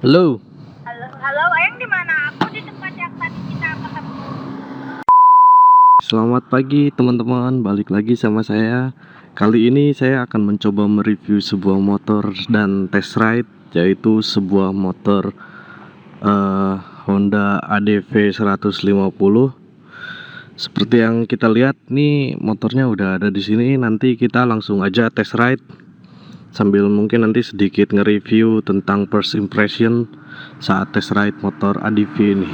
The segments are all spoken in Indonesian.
Halo, Halo, halo, Ayang di mana? Aku di tempat yang tadi kita ketemu. selamat pagi teman-teman. Balik lagi sama saya. Kali ini saya akan mencoba mereview sebuah motor dan test ride, yaitu sebuah motor Honda ADV 150. Seperti yang kita lihat, nih motornya udah ada di sini. Nanti kita langsung aja test ride, sambil mungkin nanti sedikit nge-review tentang first impression saat test ride motor ADV ini.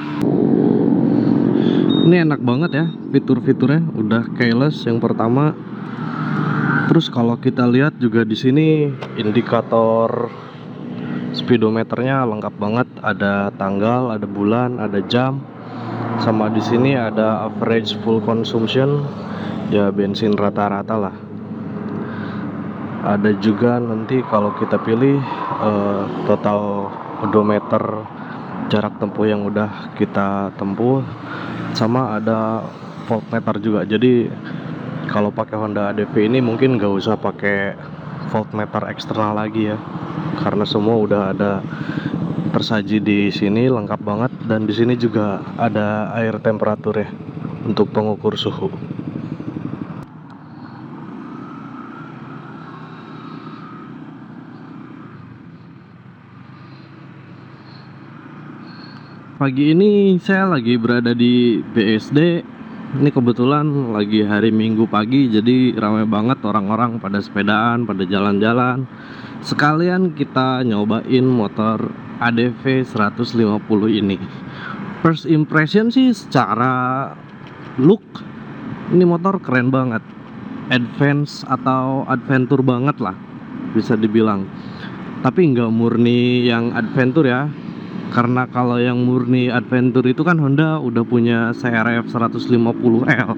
Ini enak banget ya, fitur-fiturnya udah keyless yang pertama. Terus kalau kita lihat juga di sini indikator speedometernya lengkap banget, ada tanggal, ada bulan, ada jam. Sama di sini ada average full consumption, ya bensin rata-rata lah. Ada juga nanti kalau kita pilih total odometer, jarak tempuh yang udah kita tempuh, sama ada voltmeter juga. Jadi kalau pakai Honda ADV ini mungkin nggak usah pakai voltmeter eksternal lagi ya, karena semua udah ada tersaji di sini, lengkap banget. Dan di sini juga ada air temperatur ya untuk pengukur suhu. Pagi ini saya lagi berada di BSD. Ini kebetulan lagi hari Minggu pagi, jadi ramai banget orang-orang pada sepedaan, pada jalan-jalan. Sekalian kita nyobain motor ADV 150 ini. First impression sih, secara look ini motor keren banget. Advance atau adventure banget lah bisa dibilang. Tapi nggak murni yang adventure ya, karena kalau yang murni adventure itu kan Honda udah punya CRF 150L.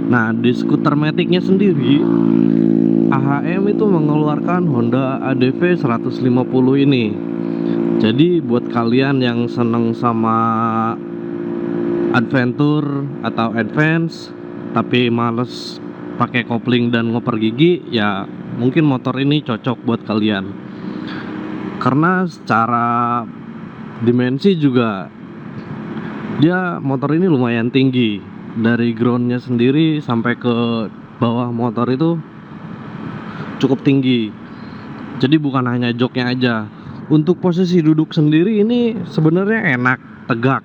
Nah, di skuter Matic-nya sendiri, AHM itu mengeluarkan Honda ADV 150 ini. Jadi buat kalian yang seneng sama adventure atau advance tapi males pakai kopling dan ngoper gigi, ya mungkin motor ini cocok buat kalian. Karena secara dimensi juga dia motor ini lumayan tinggi. Dari groundnya sendiri sampai ke bawah motor itu cukup tinggi. Jadi bukan hanya joknya aja. Untuk posisi duduk sendiri ini sebenarnya enak, tegak.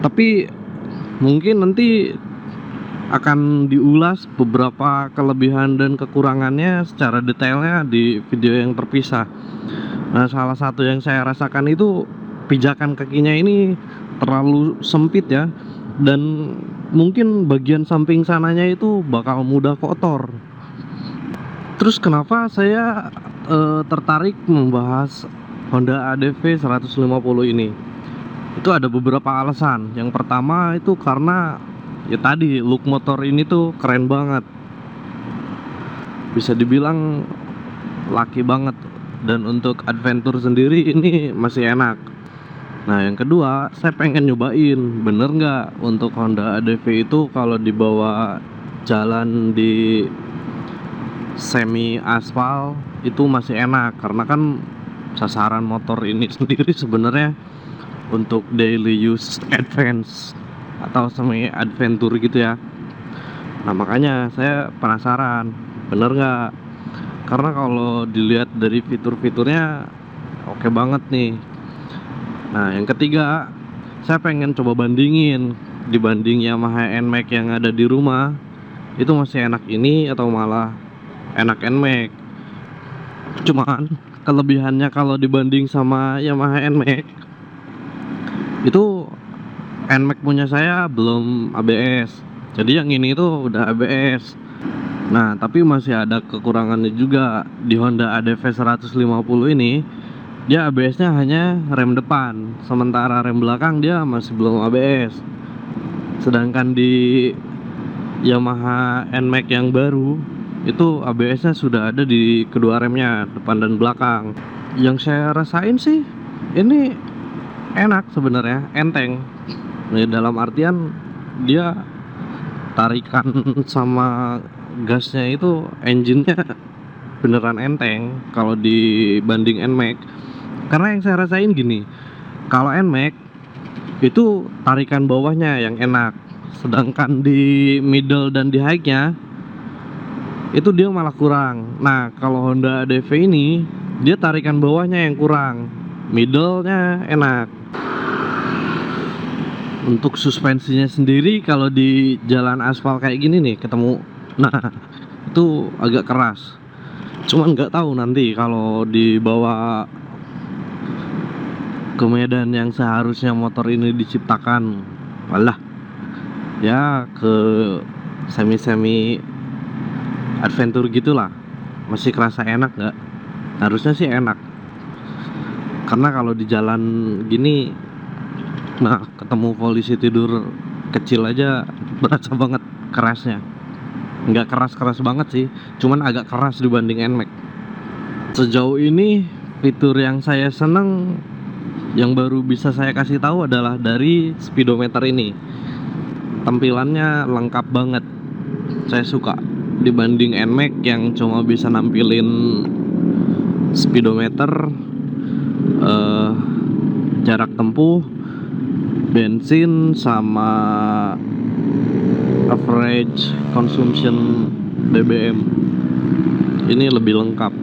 Tapi mungkin nanti akan diulas beberapa kelebihan dan kekurangannya secara detailnya di video yang terpisah. Nah, salah satu yang saya rasakan itu pijakan kakinya ini terlalu sempit ya, dan mungkin bagian samping sananya itu bakal mudah kotor. Terus kenapa saya tertarik membahas Honda ADV 150 ini? Itu ada beberapa alasan. Yang pertama itu karena ya tadi, look motor ini tuh keren banget. Bisa dibilang laki banget. Dan untuk adventure sendiri ini masih enak. Nah, yang kedua, saya pengen nyobain bener nggak untuk Honda ADV itu kalau dibawa jalan di semi aspal itu masih enak. Karena kan sasaran motor ini sendiri sebenarnya untuk daily use advance atau semi adventure gitu ya. Nah, makanya saya penasaran bener nggak. Karena kalau dilihat dari fitur-fiturnya oke banget nih. Nah, yang ketiga, saya pengen coba bandingin dibanding Yamaha NMAX yang ada di rumah, itu masih enak ini atau malah enak NMAX. Cuman kelebihannya kalau dibanding sama Yamaha NMAX, itu NMAX punya saya belum ABS. Jadi yang ini tuh udah ABS. Nah, tapi masih ada kekurangannya juga. Di Honda ADV 150 ini, dia ABS-nya hanya rem depan, sementara rem belakang dia masih belum ABS. Sedangkan di Yamaha NMAX yang baru, itu ABS-nya sudah ada di kedua remnya, depan dan belakang. Yang saya rasain sih, ini enak sebenarnya, enteng. Nah, dalam artian dia tarikan sama gasnya itu, engine-nya beneran enteng kalau dibanding NMAX. Karena yang saya rasain gini, kalau NMAX itu tarikan bawahnya yang enak, sedangkan di middle dan di high-nya itu dia malah kurang. Nah, kalau Honda DV ini dia tarikan bawahnya yang kurang, middle-nya enak. Untuk suspensinya sendiri kalau di jalan aspal kayak gini nih ketemu, nah itu agak keras. Cuman nggak tahu nanti kalau dibawa ke medan yang seharusnya motor ini diciptakan, walah ya ke semi adventure gitulah, masih kerasa enak nggak? Harusnya sih enak, karena kalau di jalan gini, nah ketemu polisi tidur kecil aja berasa banget kerasnya. Nggak keras banget sih, cuman agak keras dibanding NMAX. Sejauh ini fitur yang saya seneng yang baru bisa saya kasih tahu adalah dari speedometer ini. Tampilannya lengkap banget, saya suka dibanding NMAX yang cuma bisa nampilin speedometer, jarak tempuh, bensin, sama average consumption BBM. Ini lebih lengkap.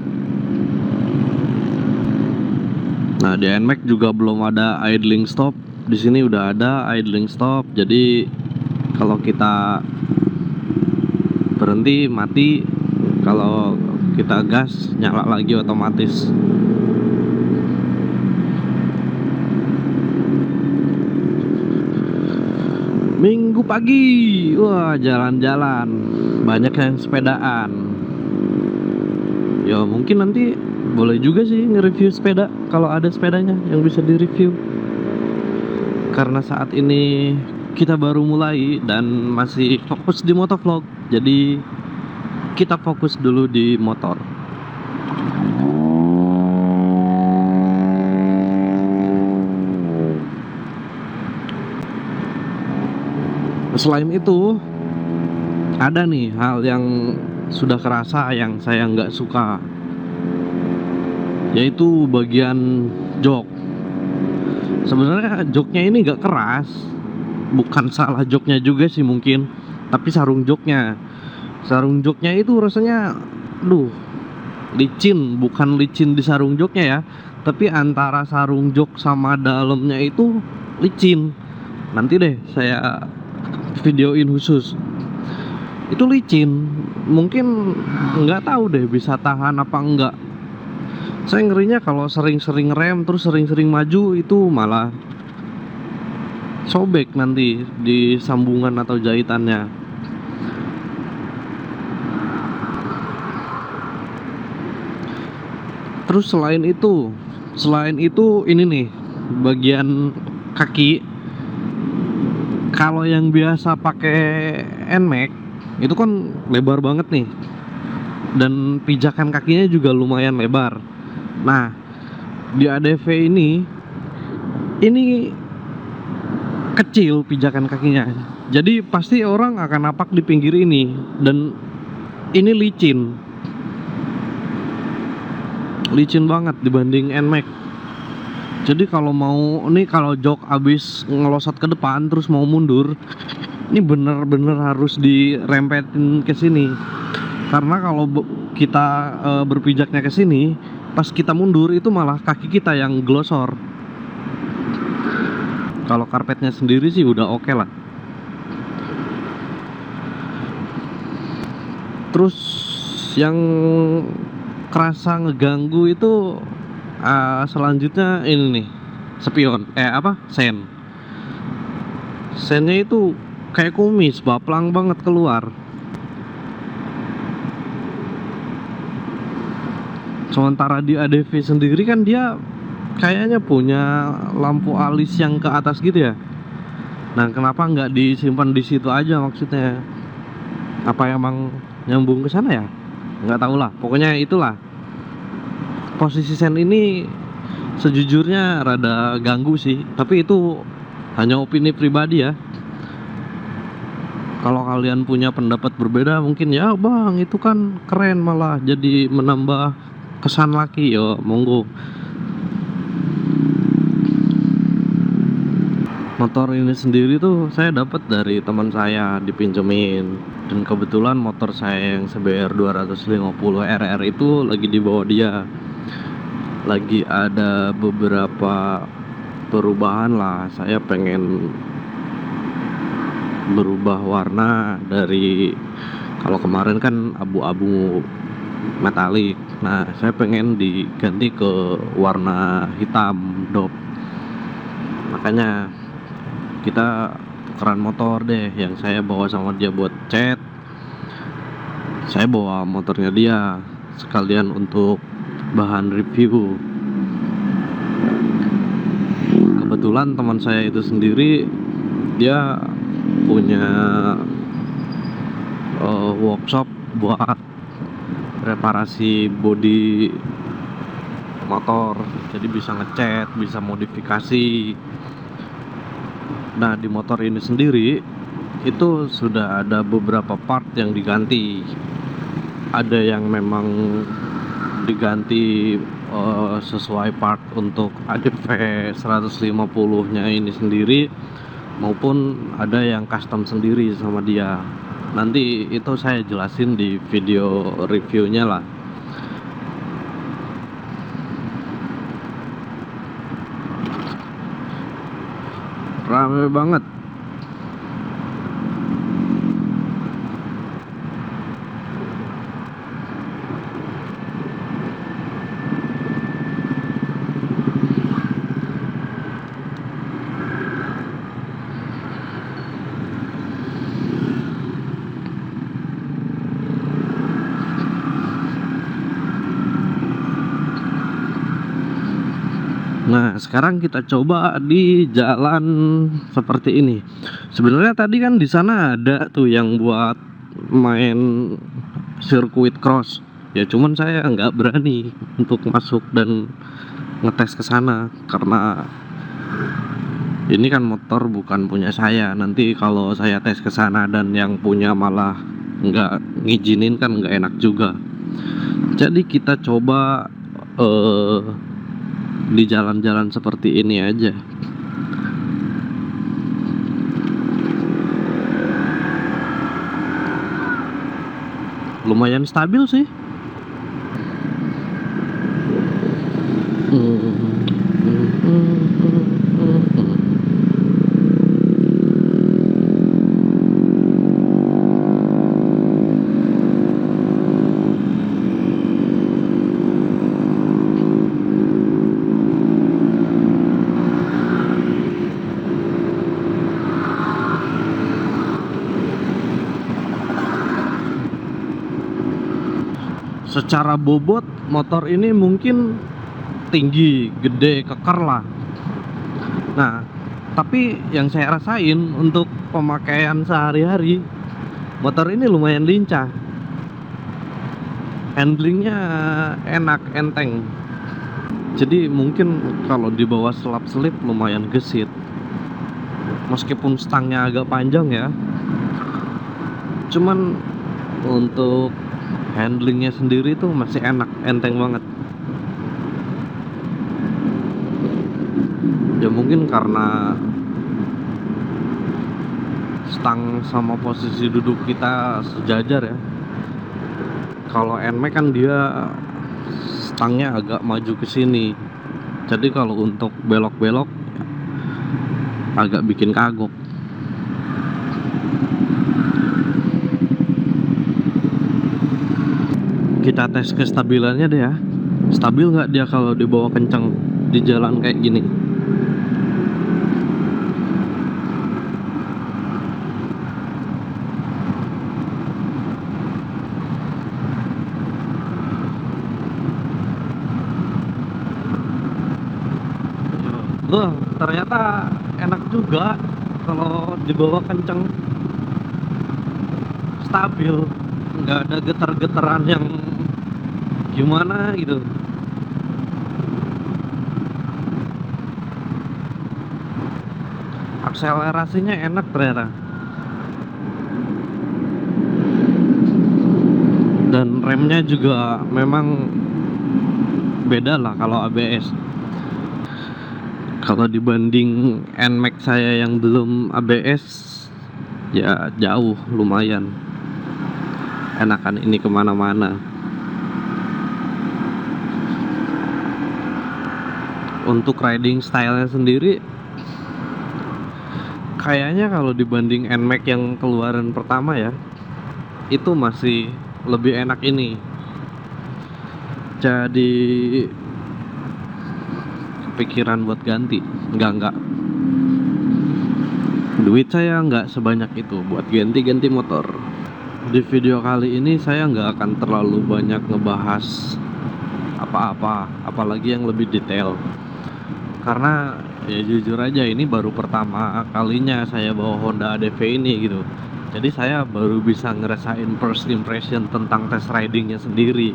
Nah, di NMAX juga belum ada idling stop. Di sini udah ada idling stop. Jadi kalau kita berhenti mati, kalau kita gas nyala lagi otomatis. Minggu pagi, wah jalan-jalan, banyak yang sepedaan. Ya mungkin nanti boleh juga sih nge-review sepeda kalau ada sepedanya yang bisa di-review. Karena saat ini kita baru mulai dan masih fokus di motovlog, jadi kita fokus dulu di motor. Selain itu, ada nih hal yang sudah kerasa yang saya nggak suka, yaitu bagian jok. Sebenarnya joknya ini nggak keras, bukan salah joknya juga sih mungkin, tapi sarung joknya itu rasanya, licin. Bukan licin di sarung joknya ya, tapi antara sarung jok sama dalamnya itu licin. Nanti deh saya videoin khusus, itu licin. Mungkin nggak tahu deh bisa tahan apa enggak. Saya ngerinya kalau sering-sering rem terus sering-sering maju itu malah sobek nanti di sambungan atau jahitannya. Terus selain itu ini nih bagian kaki. Kalau yang biasa pakai NMAX itu kan lebar banget nih, dan pijakan kakinya juga lumayan lebar. Nah, di ADV ini kecil pijakan kakinya, jadi pasti orang akan napak di pinggir ini, dan ini licin banget dibanding NMAX. Jadi kalau jok abis ngelosot ke depan terus mau mundur, ini bener-bener harus dirempetin ke sini. Karena kalau kita berpijaknya ke sini, pas kita mundur itu malah kaki kita yang glosor. Kalau karpetnya sendiri sih udah oke lah. Terus yang kerasa ngeganggu itu selanjutnya ini nih, spion, sennya itu kayak kumis, baplang banget keluar. Sementara di ADV sendiri kan dia kayaknya punya lampu alis yang ke atas gitu ya. Nah, kenapa nggak disimpan di situ aja maksudnya? Apa emang nyambung ke sana ya? Nggak tahu lah. Pokoknya itulah. Posisi sen ini sejujurnya rada ganggu sih, tapi itu hanya opini pribadi ya. Kalau kalian punya pendapat berbeda mungkin ya bang itu kan keren malah jadi menambah kesan laki, yo monggo. Motor ini sendiri tuh saya dapat dari teman saya, dipinjemin. Dan kebetulan motor saya yang CBR 250 RR itu lagi dibawa dia. Lagi ada beberapa perubahan lah. Saya pengen berubah warna dari, kalau kemarin kan abu-abu metalik. Nah, saya pengen diganti ke warna hitam dop. Makanya kita tukeran motor deh, yang saya bawa sama dia buat chat. Saya bawa motornya dia sekalian untuk bahan review. Kebetulan teman saya itu sendiri dia punya workshop buat reparasi bodi motor, jadi bisa ngecat, bisa modifikasi. Nah, di motor ini sendiri itu sudah ada beberapa part yang diganti. Ada yang memang diganti sesuai part untuk ADV 150 nya ini sendiri, maupun ada yang custom sendiri sama dia. Nanti itu saya jelasin di video reviewnya lah. Rame banget. Nah, sekarang kita coba di jalan seperti ini. Sebenarnya tadi kan di sana ada tuh yang buat main sirkuit cross. Ya cuman saya nggak berani untuk masuk dan ngetes ke sana karena ini kan motor bukan punya saya. Nanti kalau saya tes ke sana dan yang punya malah nggak ngizinin kan nggak enak juga. Jadi kita coba di jalan-jalan seperti ini aja. Lumayan stabil sih. Secara bobot motor ini mungkin tinggi, gede, keker lah. Nah, tapi yang saya rasain untuk pemakaian sehari-hari, motor ini lumayan lincah. Handlingnya enak, enteng. Jadi mungkin kalau dibawa selap-selip lumayan gesit. Meskipun stangnya agak panjang ya. Cuman untuk handlingnya sendiri tuh masih enak, enteng banget. Ya mungkin karena stang sama posisi duduk kita sejajar ya. Kalau NMAX kan dia stangnya agak maju ke sini. Jadi kalau untuk belok-belok agak bikin kagok. Kita tes kestabilannya deh ya. Stabil nggak dia kalau dibawa kencang di jalan kayak gini? Ternyata enak juga kalau dibawa kencang, stabil, nggak ada getar-getaran yang gimana gitu. Akselerasinya enak ternyata. Dan remnya juga memang beda lah kalau ABS. Kalau dibanding NMAX saya yang belum ABS, ya jauh lumayan. Enakan ini kemana-mana. Untuk riding stylenya sendiri, kayaknya kalau dibanding NMAX yang keluaran pertama ya, itu masih lebih enak ini. Jadi kepikiran buat ganti. Enggak. Duit saya nggak sebanyak itu buat ganti-ganti motor. Di video kali ini saya nggak akan terlalu banyak ngebahas apa-apa, apalagi yang lebih detail. Karena ya jujur aja ini baru pertama kalinya saya bawa Honda ADV ini gitu. Jadi saya baru bisa ngerasain first impression tentang test ridingnya sendiri.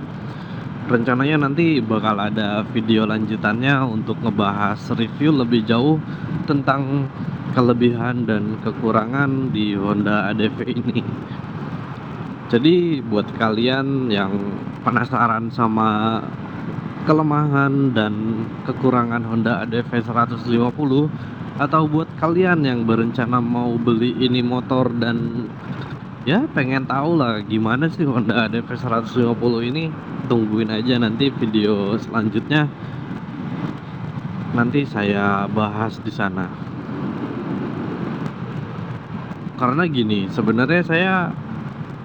Rencananya nanti bakal ada video lanjutannya untuk ngebahas review lebih jauh tentang kelebihan dan kekurangan di Honda ADV ini. Jadi buat kalian yang penasaran sama kelemahan dan kekurangan Honda ADV 150, atau buat kalian yang berencana mau beli ini motor dan ya pengen tahu lah gimana sih Honda ADV 150 ini, tungguin aja nanti video selanjutnya, nanti saya bahas di sana. Karena gini, sebenarnya saya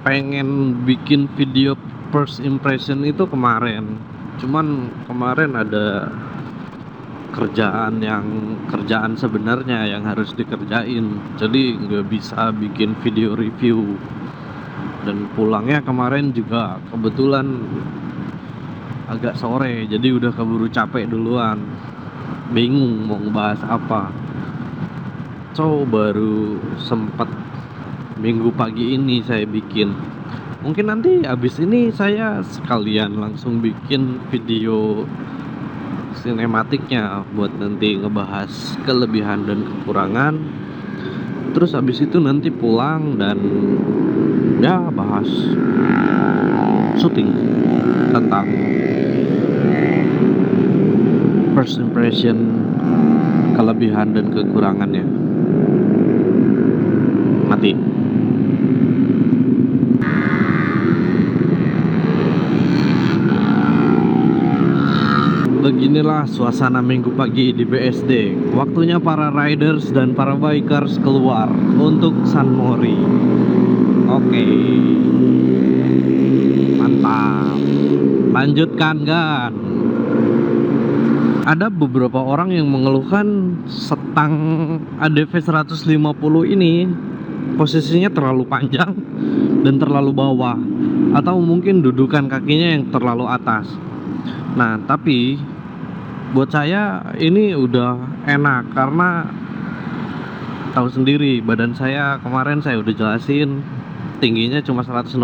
pengen bikin video first impression itu kemarin, cuman kemarin ada kerjaan sebenarnya yang harus dikerjain, jadi nggak bisa bikin video review. Dan pulangnya kemarin juga kebetulan agak sore, jadi udah keburu capek duluan, bingung mau ngebahas apa. So baru sempet minggu pagi ini saya bikin. Mungkin nanti abis ini saya sekalian langsung bikin video sinematiknya buat nanti ngebahas kelebihan dan kekurangan. Terus abis itu nanti pulang dan ya bahas syuting tentang first impression, kelebihan dan kekurangannya. Mati. Beginilah suasana minggu pagi di BSD. Waktunya para riders dan para bikers keluar untuk San Mori. Oke, mantap. Lanjutkan kan. Ada beberapa orang yang mengeluhkan setang ADV 150 ini posisinya terlalu panjang dan terlalu bawah, atau mungkin dudukan kakinya yang terlalu atas. Nah, tapi buat saya ini udah enak karena tahu sendiri badan saya, kemarin saya udah jelasin tingginya cuma 165.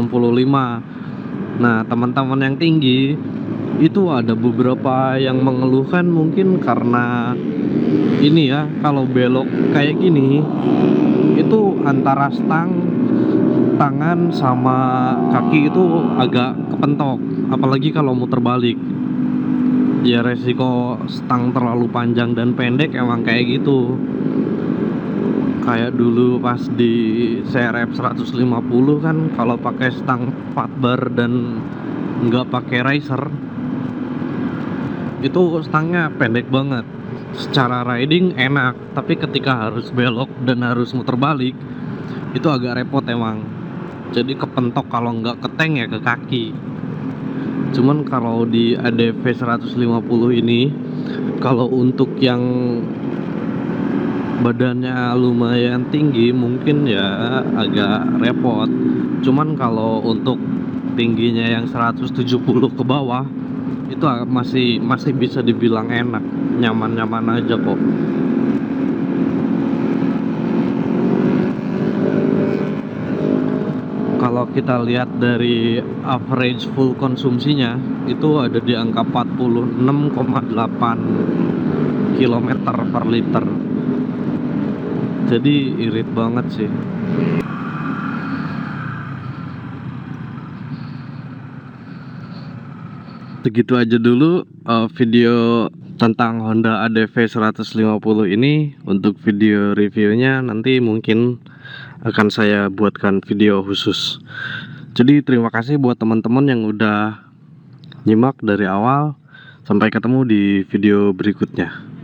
Nah, teman-teman yang tinggi itu ada beberapa yang mengeluhkan mungkin karena ini ya, kalau belok kayak gini itu antara tangan sama kaki itu agak kepentok, apalagi kalau muter balik. Ya resiko stang terlalu panjang dan pendek emang kayak gitu. Kayak dulu pas di CRF 150 kan, kalau pakai stang 4 bar dan nggak pakai riser, itu stangnya pendek banget. Secara riding enak, tapi ketika harus belok dan harus muter balik itu agak repot emang. Jadi kepentok kalau nggak ke tank ya ke kaki. Cuman kalau di ADV 150 ini, kalau untuk yang badannya lumayan tinggi mungkin ya agak repot. Cuman kalau untuk tingginya yang 170 ke bawah itu masih bisa dibilang enak, nyaman-nyaman aja kok. Kalau kita lihat dari average full konsumsinya itu ada di angka 46,8 km per liter. Jadi irit banget sih. Segitu aja dulu video tentang Honda ADV 150 ini. Untuk video reviewnya nanti mungkin akan saya buatkan video khusus. Jadi terima kasih buat teman-teman yang udah nyimak dari awal. Sampai ketemu di video berikutnya.